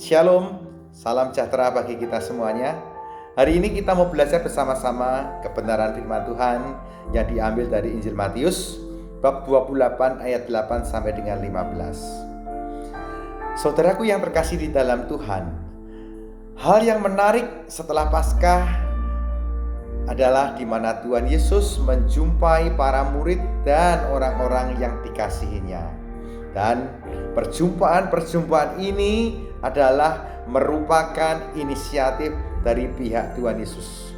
Shalom, salam sejahtera bagi kita semuanya. Hari ini kita mau belajar bersama-sama kebenaran firman Tuhan yang diambil dari Injil Matius bab 28 ayat 8 sampai dengan 15. Saudaraku yang terkasih di dalam Tuhan, hal yang menarik setelah Paskah adalah di mana Tuhan Yesus menjumpai para murid dan orang-orang yang dikasihinya. Dan perjumpaan-perjumpaan ini adalah merupakan inisiatif dari pihak Tuhan Yesus.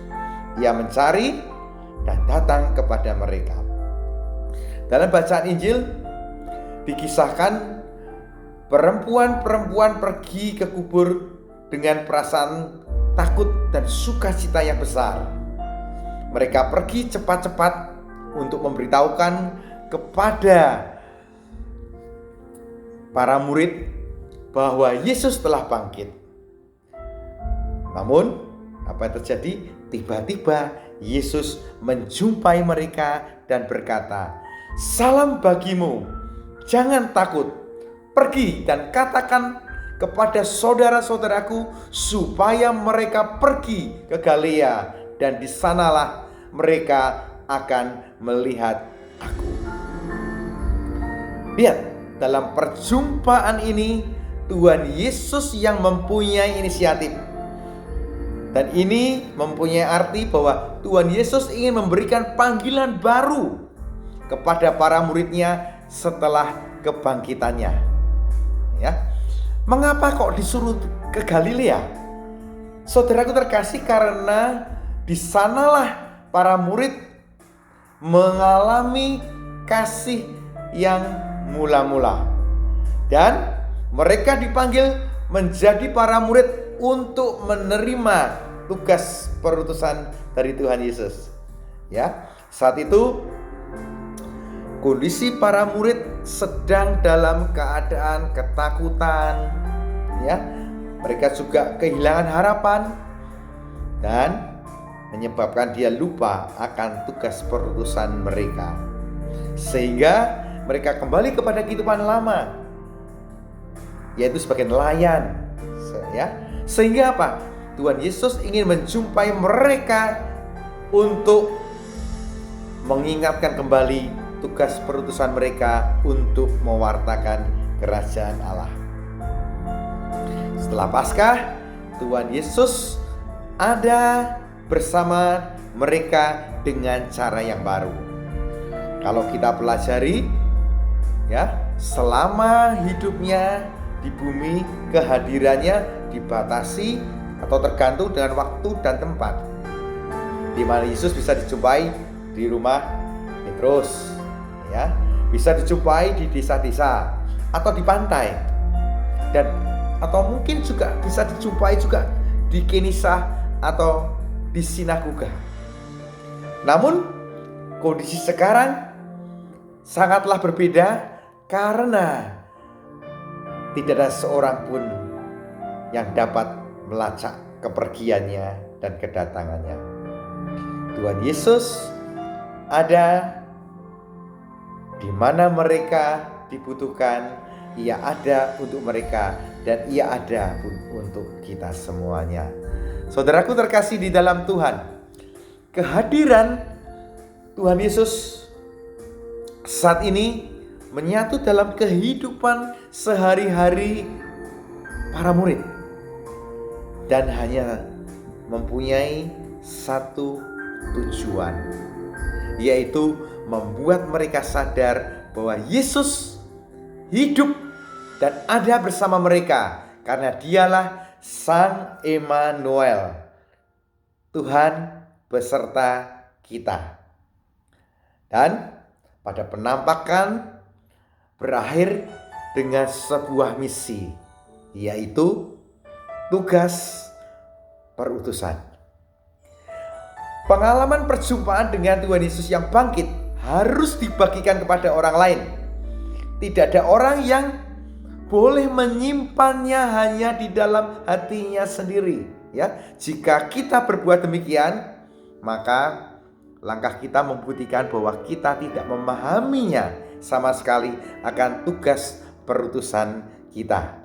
Ia mencari dan datang kepada mereka. Dalam bacaan Injil dikisahkan perempuan-perempuan pergi ke kubur dengan perasaan takut dan sukacita yang besar. Mereka pergi cepat-cepat untuk memberitahukan kepada para murid bahwa Yesus telah bangkit. Namun, apa yang terjadi? Tiba-tiba Yesus menjumpai mereka dan berkata, "Salam bagimu, jangan takut. Pergi dan katakan kepada saudara-saudaraku supaya mereka pergi ke Galilea, dan di sanalah mereka akan melihat aku." Lihat, dalam perjumpaan ini Tuhan Yesus yang mempunyai inisiatif. Dan ini mempunyai arti bahwa Tuhan Yesus ingin memberikan panggilan baru kepada para muridnya setelah kebangkitannya. Ya. Mengapa kok disuruh ke Galilea? Saudaraku terkasih, karena di sanalah para murid mengalami kasih yang mula-mula. Dan mereka dipanggil menjadi para murid untuk menerima tugas perutusan dari Tuhan Yesus. Ya, saat itu kondisi para murid sedang dalam keadaan ketakutan. Ya, mereka juga kehilangan harapan dan menyebabkan dia lupa akan tugas perutusan mereka. Sehingga mereka kembali kepada kehidupan lama, yaitu sebagai nelayan. Sehingga apa? Tuhan Yesus ingin menjumpai mereka untuk mengingatkan kembali tugas perutusan mereka untuk mewartakan kerajaan Allah. Setelah Paskah, Tuhan Yesus ada bersama mereka dengan cara yang baru. Kalau kita pelajari, selama hidupnya di bumi, kehadirannya dibatasi atau tergantung dengan waktu dan tempat. Di mana Yesus bisa dijumpai di rumah Petrus, bisa dijumpai di desa-desa atau di pantai, dan atau mungkin juga bisa dijumpai juga di Kenisa atau di sinagoga. Namun kondisi sekarang sangatlah berbeda, karena tidak ada seorang pun yang dapat melacak kepergiannya dan kedatangannya. Tuhan Yesus ada di mana mereka dibutuhkan. Ia ada untuk mereka dan Ia ada pun untuk kita semuanya. Saudaraku terkasih di dalam Tuhan, kehadiran Tuhan Yesus saat ini menyatu dalam kehidupan sehari-hari para murid, dan hanya mempunyai satu tujuan, yaitu membuat mereka sadar bahwa Yesus hidup dan ada bersama mereka, karena Dialah Sang Immanuel, Tuhan beserta kita. Dan pada penampakan berakhir dengan sebuah misi, yaitu tugas perutusan. Pengalaman perjumpaan dengan Tuhan Yesus yang bangkit harus dibagikan kepada orang lain. Tidak ada orang yang boleh menyimpannya hanya di dalam hatinya sendiri. Jika kita berbuat demikian, maka langkah kita membuktikan bahwa kita tidak memahaminya sama sekali akan tugas perutusan kita.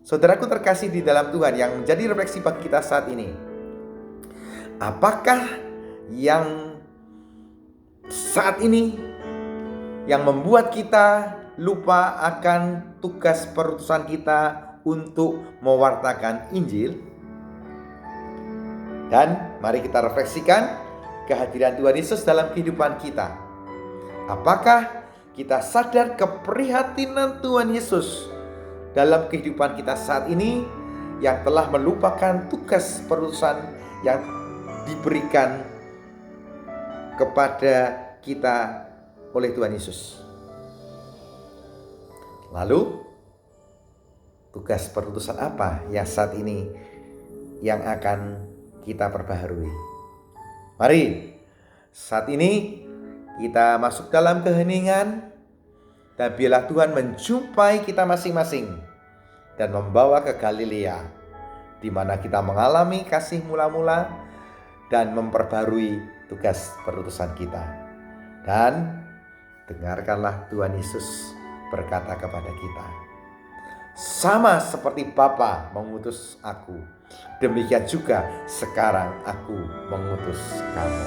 Saudaraku terkasih di dalam Tuhan, yang menjadi refleksi bagi kita saat ini, apakah yang saat ini yang membuat kita lupa akan tugas perutusan kita untuk mewartakan Injil? Dan mari kita refleksikan kehadiran Tuhan Yesus dalam kehidupan kita. Apakah kita sadar keprihatinan Tuhan Yesus dalam kehidupan kita saat ini, yang telah melupakan tugas perutusan yang diberikan kepada kita oleh Tuhan Yesus? Lalu tugas perutusan apa yang saat ini yang akan kita perbaharui? Mari saat ini kita masuk dalam keheningan, dan biarlah Tuhan menjumpai kita masing-masing dan membawa ke Galilea, di mana kita mengalami kasih mula-mula dan memperbarui tugas perutusan kita. Dan dengarkanlah Tuhan Yesus berkata kepada kita, "Sama seperti Bapa mengutus aku, demikian juga sekarang aku mengutus kamu."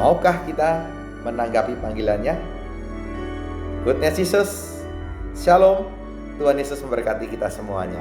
Maukah kita menanggapi panggilannya? Goodness Yesus, Shalom. Tuhan Yesus memberkati kita semuanya.